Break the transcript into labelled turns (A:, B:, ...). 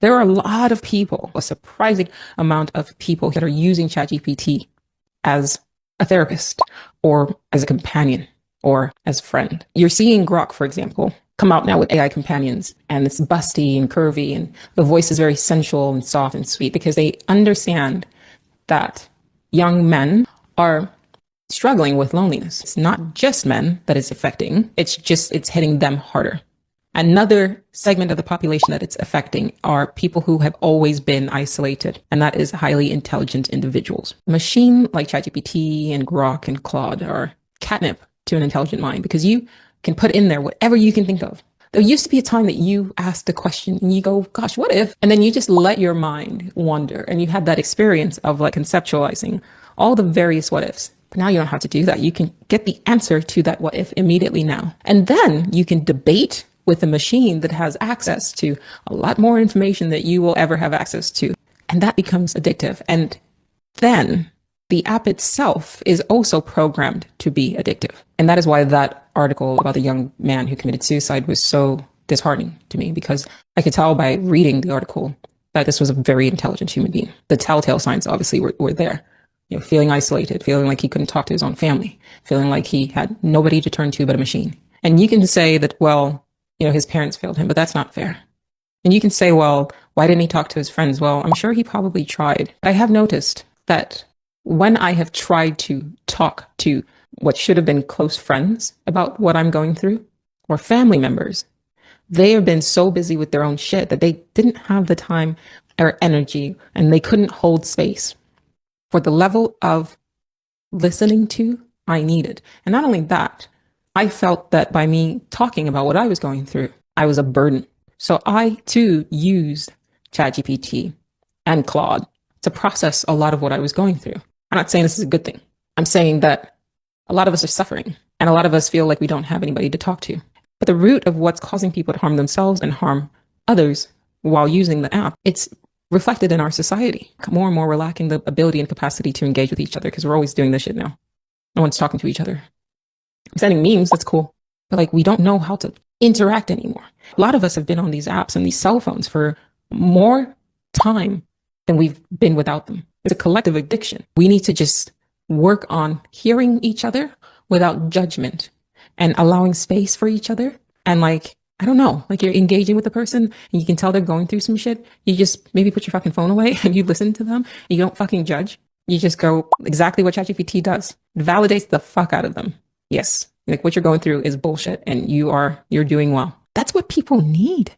A: There are a lot of people, a surprising amount of people that are using ChatGPT as a therapist or as a companion or as a friend. You're seeing Grok, for example, come out now with AI companions, and it's busty and curvy, and the voice is very sensual and soft and sweet because they understand that young men are struggling with loneliness. It's not just men that it's affecting, it's hitting them harder. Another segment of the population that it's affecting are people who have always been isolated, and that is highly intelligent individuals. A machine like ChatGPT and Grok and Claude are catnip to an intelligent mind because you can put in there whatever you can think of. There used to be a time that you asked a question and you go, gosh, what if? And then you just let your mind wander, and you had that experience of like conceptualizing all the various what ifs. But now you don't have to do that. You can get the answer to that what if immediately now. And then you can debate with a machine that has access to a lot more information that you will ever have access to. And that becomes addictive. And then the app itself is also programmed to be addictive. And that is why that article about the young man who committed suicide was so disheartening to me, because I could tell by reading the article that this was a very intelligent human being. The telltale signs obviously were there. You know, feeling isolated, feeling like he couldn't talk to his own family, feeling like he had nobody to turn to but a machine. And you can say that, well, you know, his parents failed him, but that's not fair. And you can say, well, why didn't he talk to his friends? Well, I'm sure he probably tried. I have noticed that when I have tried to talk to what should have been close friends about what I'm going through, or family members, they have been so busy with their own shit that they didn't have the time or energy, and they couldn't hold space for the level of listening to I needed. And not only that, I felt that by me talking about what I was going through, I was a burden. So I too used ChatGPT and Claude to process a lot of what I was going through. I'm not saying this is a good thing. I'm saying that a lot of us are suffering, and a lot of us feel like we don't have anybody to talk to. But the root of what's causing people to harm themselves and harm others while using the app, it's reflected in our society. More and more, we're lacking the ability and capacity to engage with each other because we're always doing this shit now. No one's talking to each other. Sending memes, that's cool. But like, we don't know how to interact anymore. A lot of us have been on these apps and these cell phones for more time than we've been without them. It's a collective addiction. We need to just work on hearing each other without judgment and allowing space for each other. And like, I don't know, like you're engaging with a person and you can tell they're going through some shit. You just maybe put your fucking phone away and you listen to them. You don't fucking judge. You just go exactly what ChatGPT does. It validates the fuck out of them. Yes, like what you're going through is bullshit and you're doing well. That's what people need.